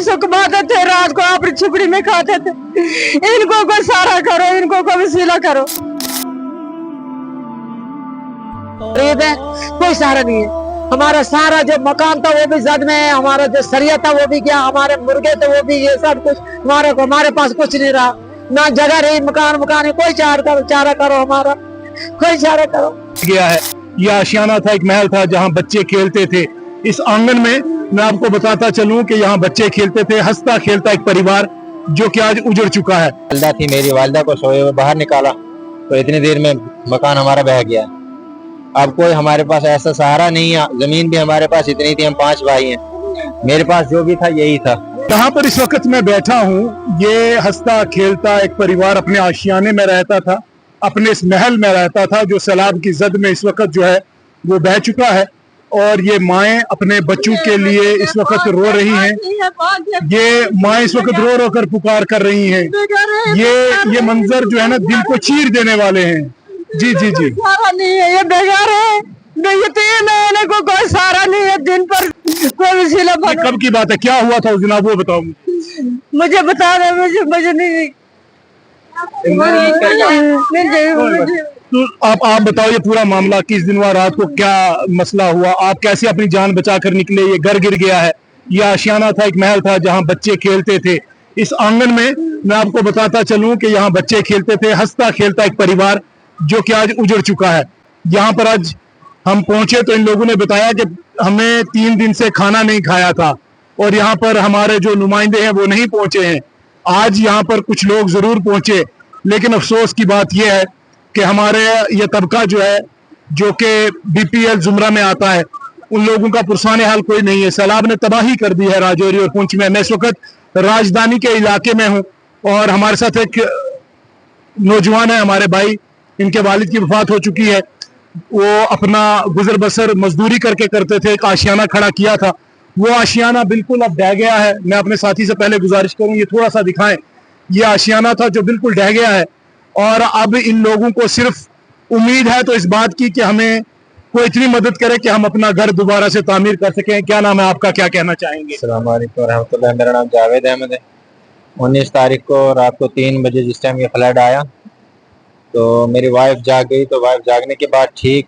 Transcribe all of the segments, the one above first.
सुख बाते थे, रात को अपनी छिपड़ी में खाते थे। इनको कोई सहारा करो, इनको कोई वसीला करो। गरीब है, कोई सहारा नहीं है। हमारा सारा जो मकान था वो भी जद में है, हमारा जो सरिया था वो भी गया, हमारे मुर्गे थे वो भी, ये सब कुछ हमारे पास कुछ नहीं रहा, ना जगह रही, मकान है। कोई चारा करो, हमारा कोई चारा करो। गया है, यह आशियाना था, एक महल था जहाँ बच्चे खेलते थे। इस आंगन में मैं आपको बताता चलूं कि यहाँ बच्चे खेलते थे, हंसता खेलता एक परिवार जो कि आज उजड़ चुका है। वालदा थी, मेरी वालदा को सोए हुए बाहर निकाला तो इतनी देर में मकान हमारा बह गया। अब कोई हमारे पास ऐसा सहारा नहीं है। जमीन भी हमारे पास इतनी थी, हम 5 भाई हैं, मेरे पास जो भी था यही था। यहाँ पर इस वक्त मैं बैठा हूँ, ये हंसता खेलता एक परिवार अपने आशियाने में रहता था, अपने इस महल में रहता था जो सैलाब की जद में इस वक्त जो है वो बह चुका है। और ये माएँ अपने बच्चों के लिए इस वक्त रो रही हैं। ये माएँ इस वक्त रो रो कर पुकार कर रही हैं। ये मंजर जो है ना दिल को चीर देने वाले हैं। जी जी जी, सहारा नहीं है, ये बेकार है। ये 3 महीने को कोई सहारा नहीं है, दिन पर कोई वसीला। कब की बात है, क्या हुआ था उस दिन, आप वो बताओ मुझे बता दे, मुझे नहीं। तो आप बताओ ये पूरा मामला किस दिन हुआ, रात को क्या मसला हुआ, आप कैसे अपनी जान बचा कर निकले। ये घर गिर गया है, ये आशियाना था, एक महल था जहाँ बच्चे खेलते थे। इस आंगन में मैं आपको बताता चलूं कि यहाँ बच्चे खेलते थे, हंसता खेलता एक परिवार जो कि आज उजड़ चुका है। यहाँ पर आज हम पहुंचे तो इन लोगों ने बताया कि हमें 3 दिन से खाना नहीं खाया था और यहाँ पर हमारे जो नुमाइंदे हैं वो नहीं पहुंचे हैं। आज यहाँ पर कुछ लोग जरूर पहुंचे, लेकिन अफसोस की बात यह है कि हमारे ये तबका जो है जो कि BPL जुमरा में आता है, उन लोगों का पुरसाने हाल कोई नहीं है। सैलाब ने तबाही कर दी है राजौरी और पुंछ में। मैं इस वक्त राजधानी के इलाके में हूँ और हमारे साथ एक नौजवान है, हमारे भाई, इनके वालिद की वफात हो चुकी है। वो अपना गुजर बसर मजदूरी करके करते थे, एक आशियाना खड़ा किया था, वो आशियाना बिल्कुल अब ढह गया है। मैं अपने साथी से पहले गुजारिश करूं ये थोड़ा सा दिखाएं। ये आशियाना था जो बिल्कुल ढह गया है और अब इन लोगों को सिर्फ उम्मीद है तो इस बात की कि हमें कोई इतनी मदद करे कि हम अपना घर दोबारा से तामीर कर सकें। क्या नाम है आपका, क्या कहना चाहेंगे? अस्सलाम वालेकुम रहमतुल्लाह, मेरा नाम जावेद अहमद है। 19 तारीख को रात को 3 बजे जिस टाइम ये फ्लड आया तो मेरी वाइफ जाग गई। तो वाइफ जागने के बाद ठीक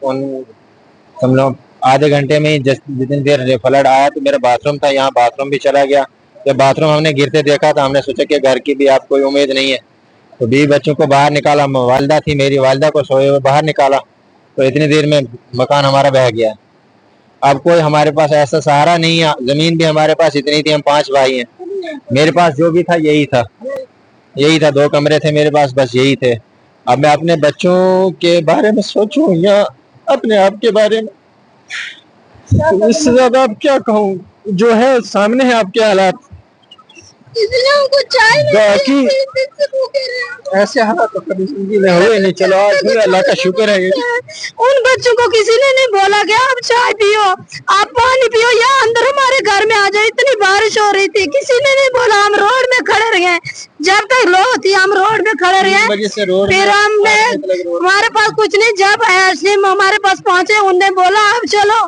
हम लोग आधे घंटे में ही जितनी देर फ्लड आया तो मेरा बाथरूम था, यहाँ बाथरूम भी चला गया। जब बाथरूम हमने गिरते देखा तो हमने सोचा कि घर की भी आप कोई उम्मीद नहीं है, तो 20 बच्चों को बाहर निकाला। वालदा थी, मेरी वालदा को सोए हुए बाहर निकाला तो इतनी देर में मकान हमारा बह गया। अब कोई हमारे पास ऐसा सहारा नहीं है। जमीन भी हमारे पास इतनी थी, हम 5 भाई हैं, मेरे पास जो भी था यही था। 2 कमरे थे मेरे पास, बस यही थे। अब मैं अपने बच्चों के बारे में सोचूं या अपने आप के बारे में, तो इससे ज्यादा अब क्या कहूँ, जो है सामने है आपके हालात। बाकी ऐसे हालात तो कभी जिंदगी में हुए नहीं। चलो आज अल्लाह का शुक्र है। उन बच्चों को किसी ने नहीं बोला कि आप चाय पियो, आप पानी पियो या अंदर हमारे घर में आ जाए। इतनी बारिश हो रही थी, किसी ने नहीं बोला। हम रोड में खड़े रहे, जब तक लो थी हम रोड में खड़े रहे। फिर हमने, हमारे पास कुछ नहीं, जब हाशिम हमारे पास पहुंचे उनने बोला आप चलो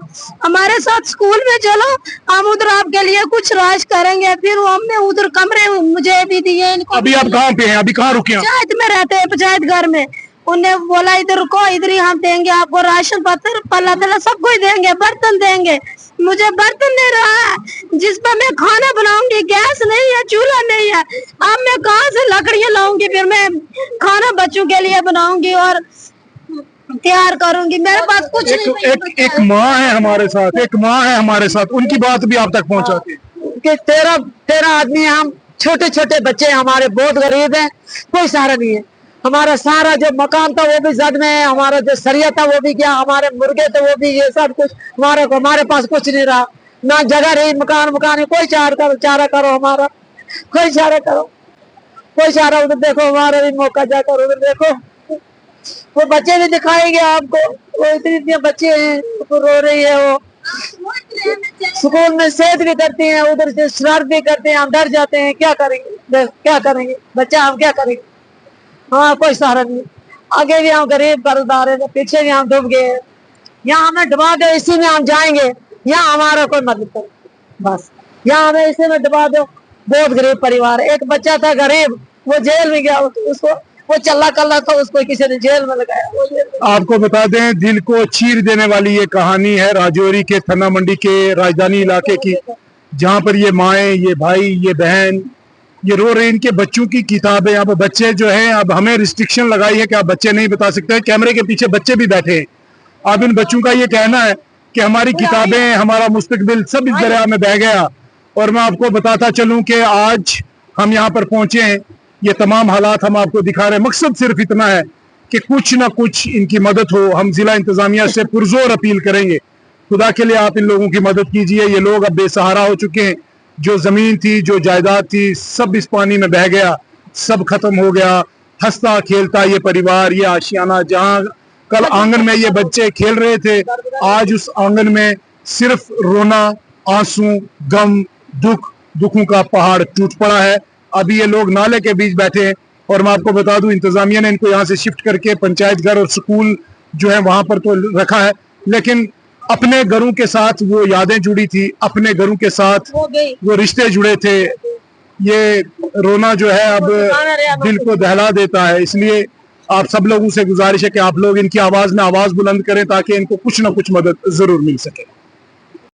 हमारे साथ स्कूल में, चलो हम उधर आपके लिए कुछ राश करेंगे। फिर हमने उधर कमरे मुझे भी दिए, इनको। अभी आप कहाँ पे हैं, अभी कहाँ रुके हैं? पंचायत में रहते हैं, पंचायत घर में। उन्हें बोला इधर रुको, इधर ही हम देंगे आपको राशन पत्र, पल्ला तला सब कुछ देंगे, बर्तन देंगे। मुझे बर्तन नहीं रहा जिस पर मैं खाना बनाऊंगी, गैस नहीं है, चूल्हा नहीं है। अब मैं कहाँ से लकड़ियां लाऊंगी, फिर मैं खाना बच्चों के लिए बनाऊंगी और तैयार करूंगी। मेरे पास कुछ नहीं। एक माँ है हमारे साथ, एक माँ है हमारे साथ, उनकी बात भी आप तक पहुँचाते हैं कि 13 आदमी, हम छोटे छोटे बच्चे, हमारे बहुत गरीब हैं, कोई सहारा नहीं है। हमारा सारा जो मकान था वो भी जद में है, हमारा जो सरिया था वो भी गया, हमारे मुर्गे थे वो भी, ये सब कुछ हमारे पास कुछ नहीं रहा, ना जगह रही, मकान है। कोई चारा करो, हमारा कोई चारा करो, कोई चारा। उधर देखो, हमारा भी मौका जाकर उधर देखो, वो बच्चे भी दिखाएंगे आपको। वो इतने बच्चे हैं, तो रो रही है वो। स्कूल में सेहत भी करती हैं, उधर से शरारत भी करते हैं, हम डर जाते हैं। क्या करेंगे बच्चा, हम क्या करेंगे? हाँ, कोई सहारा नहीं। आगे भी हम गरीब कर्जदार है, पीछे भी हम डूब गए। यहाँ हमें डुबा दो, इसी में हम जाएंगे। यहाँ हमारा कोई मदद करो, बस यहाँ हमें इसी में डुबा दो, बहुत गरीब परिवार है। एक बच्चा था गरीब, वो जेल में गया, तो उसको वो चल्ला कल्ला था, उसको किसी ने जेल में लगाया। वो जेल में। आपको बता दें, दिल को चीर देने वाली ये कहानी है राजौरी के थन्ना मंडी के राजधानी इलाके की, जहां पर ये माएँ, ये भाई, ये बहन, ये रो रहे। इनके बच्चों की किताबें, यहाँ पर बच्चे जो हैं, अब हमें रिस्ट्रिक्शन लगाई है कि आप बच्चे नहीं बता सकते, कैमरे के पीछे बच्चे भी बैठे हैं। अब इन बच्चों का ये कहना है कि हमारी किताबें, हमारा मुस्तकबिल सब इस दरिया में बह गया। और मैं आपको बताता चलूं कि आज हम यहाँ पर पहुंचे हैं, ये तमाम हालात हम आपको दिखा रहे हैं। मकसद सिर्फ इतना है कि कुछ ना कुछ इनकी मदद हो। हम जिला इंतजामिया से पुरजोर अपील करेंगे, खुदा के लिए आप इन लोगों की मदद कीजिए। ये लोग अब बेसहारा हो चुके हैं, जो जमीन थी, जो जायदाद थी, सब इस पानी में बह गया, सब खत्म हो गया। हंसता खेलता ये परिवार, ये आशियाना, जहां कल आंगन में ये बच्चे खेल रहे थे, आज उस आंगन में सिर्फ रोना, आंसू, गम, दुखों का पहाड़ टूट पड़ा है। अभी ये लोग नाले के बीच बैठे हैं। और मैं आपको बता दूं, इंतजामिया ने इनको यहाँ से शिफ्ट करके पंचायत घर और स्कूल जो है वहां पर तो रखा है, लेकिन अपने घरों के साथ वो यादें जुड़ी थी, अपने घरों के साथ वो रिश्ते जुड़े थे। ये रोना जो है अब दिल को दहला देता है। इसलिए आप सब लोगों से गुजारिश है कि आप लोग इनकी आवाज में आवाज बुलंद करें, ताकि इनको कुछ ना कुछ मदद जरूर मिल सके।